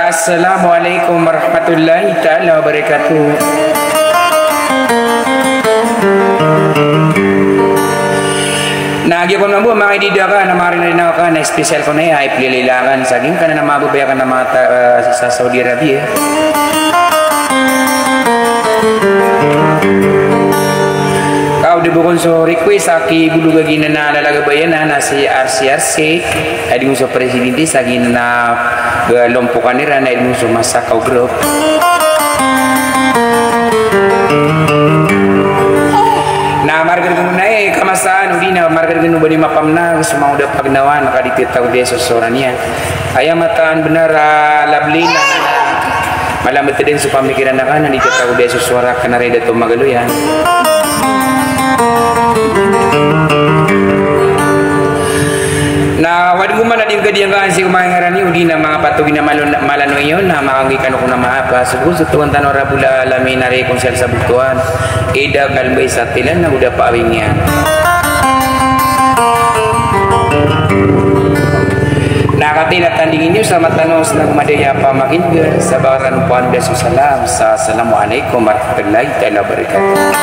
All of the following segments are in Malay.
Assalamualaikum warahmatullahi ta'ala wabarakatuh. Nagi ko na mo mga ididaka na marin na ka na special ko na ay pililangan saging ka na mababayakan na mga sa Saudi Arabia. Kau dibukon so request aki bulu gagi na nalalagabayan na si RCRC ay di mo so presidente sagi na lompokan nila na di mo so Masakaw group. Na margar gano na kamasaan hindi na margar gano ba ni mapam na sumang udah pagnawan nakadititaw di sosoran niya kaya mataan benar labli na malamat din sa pamikiran na ka na dititaw di sosora ka na rin dato magaluyan. Na wad mo man na din kadiyangan si umangaran ni udi na mga patugin na malano yon na makangikan ko na maapa subus tuwan tanong rabula lamin na rekonsel sa buktuan ida kalbay sa tilan na udah pawing yan. Nakatilat tandingin niyo sa matanos ng madaya pa makinga sa baran puan beso salam sa assalamualaikum warahmatullahi ta'ala wabarakatuh.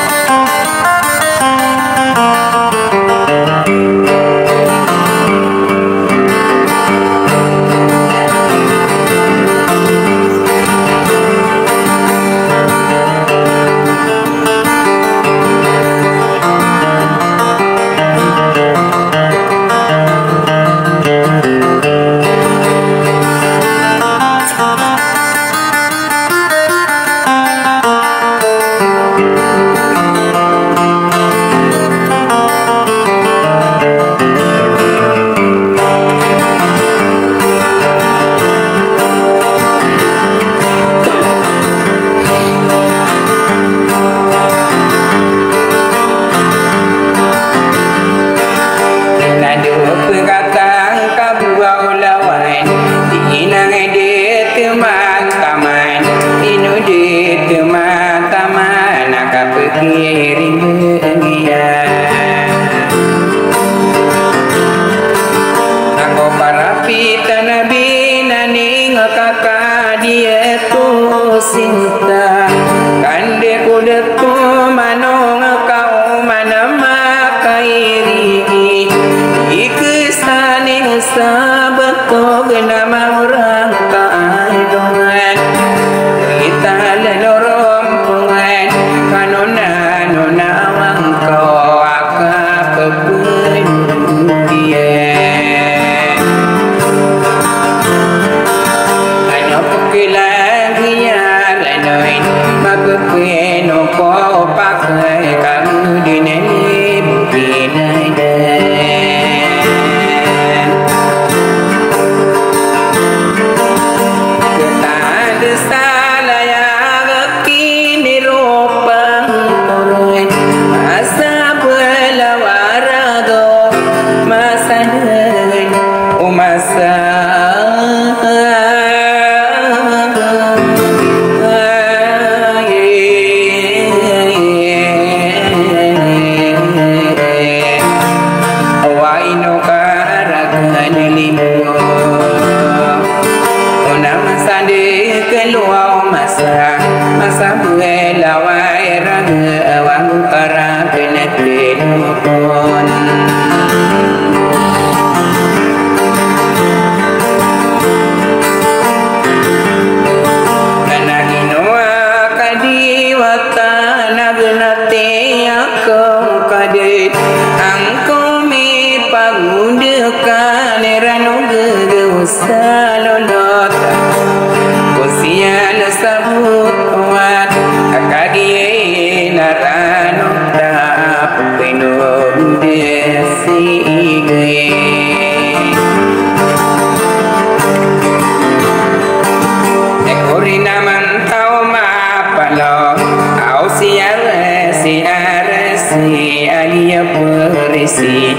Sinta kande kudeku manong kau manama kairi ikesaning sabato genama orang kaidongan kita lelorom pungan kanona nona wangkau akapun dia hanya pukila no ko pakai kamu di neni binai den kita desala ya kini ropang koroi masa belawarago masa den umasa masa buela wairang awang para penetrin pun kanaginoa kadiwata nagnate ako kadit angko mi pagundekan erano gegeusa lolot kusian sabut kuat kagie narano tap pinum desi ge ekorina mantau mapalo au siar si alia perisi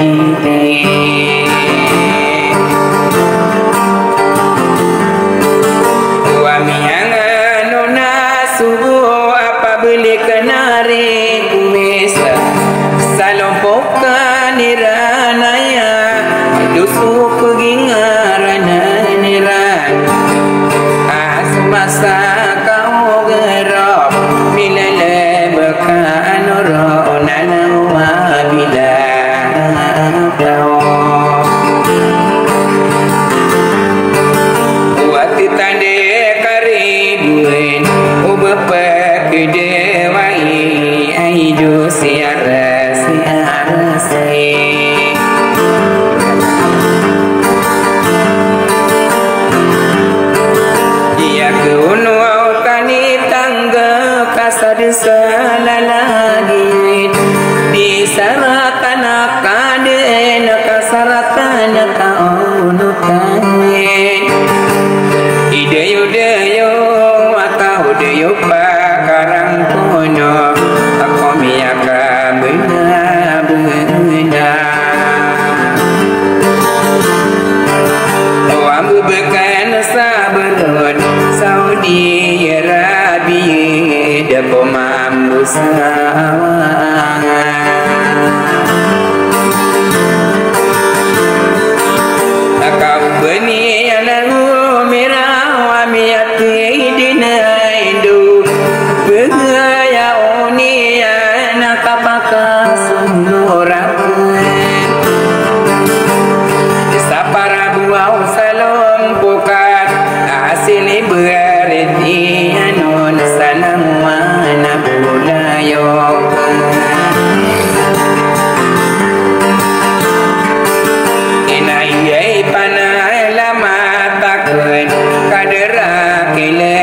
subuh apa beli kenari kumis kan rona wa bila wati tande karibun ubapa kedewai aidu siara dia kuno tani tangga kasar salalagi di saratan kaden kasaratan kaunu kain ide-ide atau de pakarang puno aku miaka benda ambu bekan sabarun Saudi Arabia depo mambu kau beni anagu merah wamiati dina indu begaya unia nakapaka sunuraku sapara buau salom pukat asini berarti anon salam wana bulayo inai panai lama takun kadera kile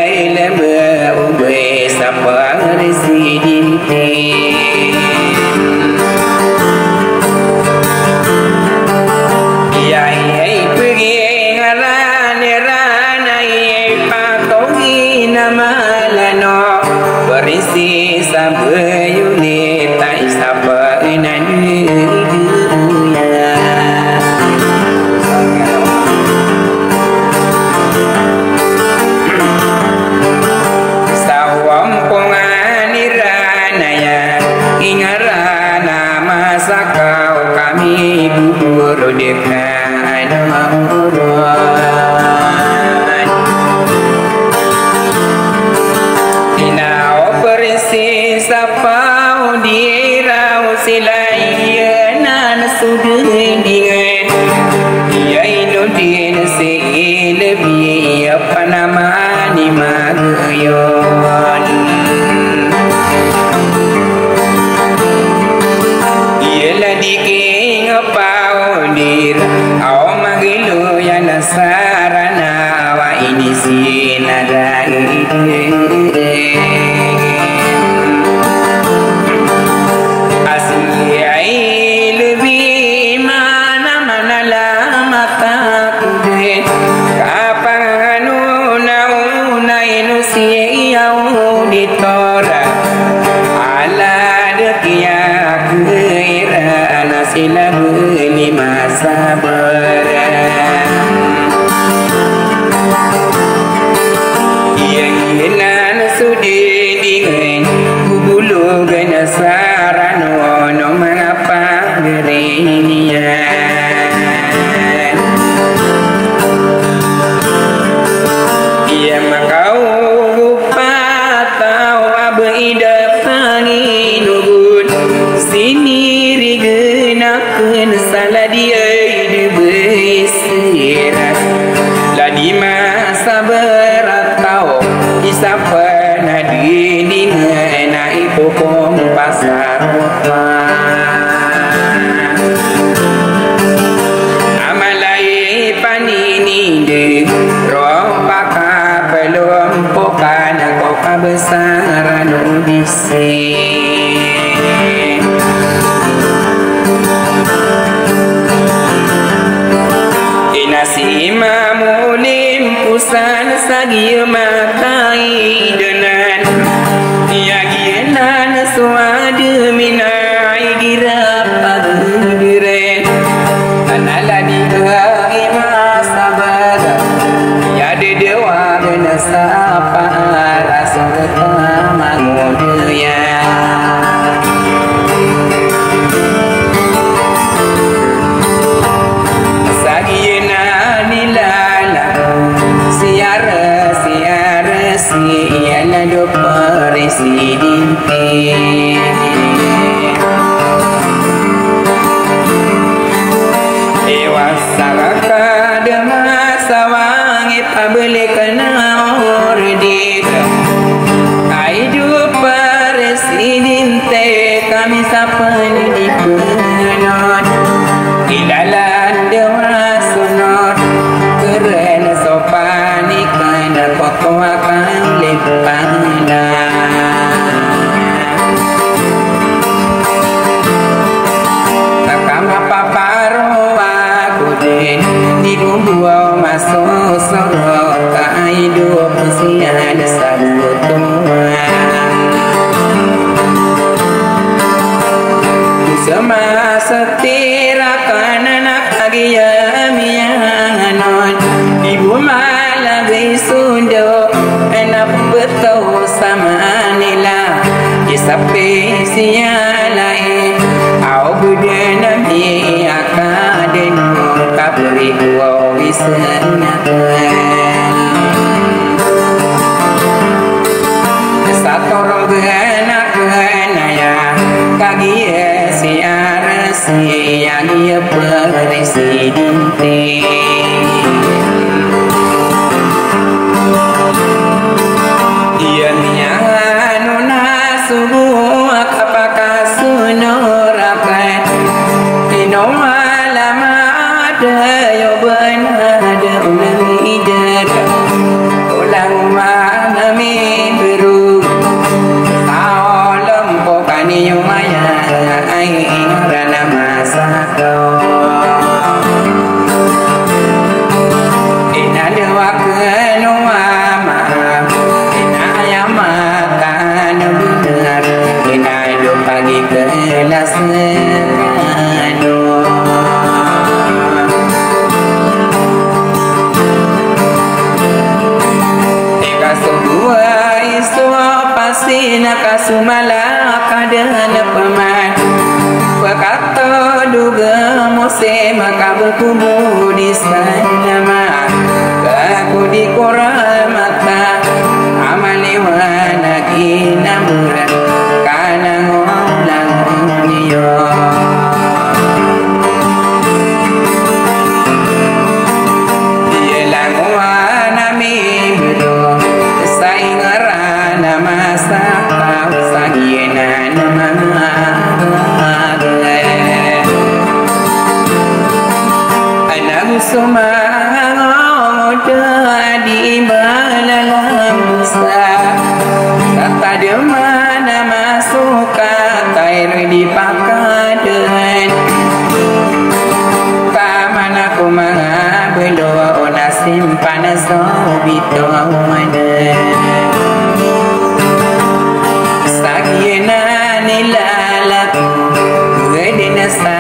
ube sapar sidinte berisi sabayuni tak sapa nani sawam penganiranaya ingarana masa kau kami bubur dekat sapau dirau silayan sudin dengan ya inudin si lebih apa nama ni magayon ialah diking pau dir au magilu yang nasarana wa ini sinadai sila beli masa yang sudi dengan bulu gana sarano no mengapa dirinya ia makau patau abeida pangi nubun sini rigenakeun salah dia dibesira lah di masa beratau isapa nadini naik hukum pasar amalai panini de rompaka belum pokan kau kabesaran bisi inasi mamulim pusan sagi makai denan ya ginan suade minai dirapag dire anala di gai masabar ya de dewa gena sapa rasul mamudia siara siara do presidente kami sapani di penot ilalan dewa sunot keren sopani kana kokoakan lepana takama paparo aku den di gua masuk sorot hidup usia sabutuan semasa tirakan anak agia miangon ibu malah sundo enak betul sama nila disapi sialai au bude nabi akaden kabri gua wisnakan satorong genak genaya kagie siara siang ia presiden dia nyano nasubu kapaka sunorakan inomala ada yo benada ulang ijar ulang mana mi beru alam pokani yo maya ai rana masako ina dewa keno ama ina ayama kan benar ina do pagi kelas ado eka semua isu pasti nakasumala kadana paman berkata duga musim maka berkubu di sana aku di koram mata amaliwan lagi namuran karena ngolang niyo dia langwan amiro saingaran masa kau sagiena nama sumangod di malalang sa kata dia mana masuk kair di pakadan kamana ku mga belo na simpan so bito mana sagiena nilalaku gede nasa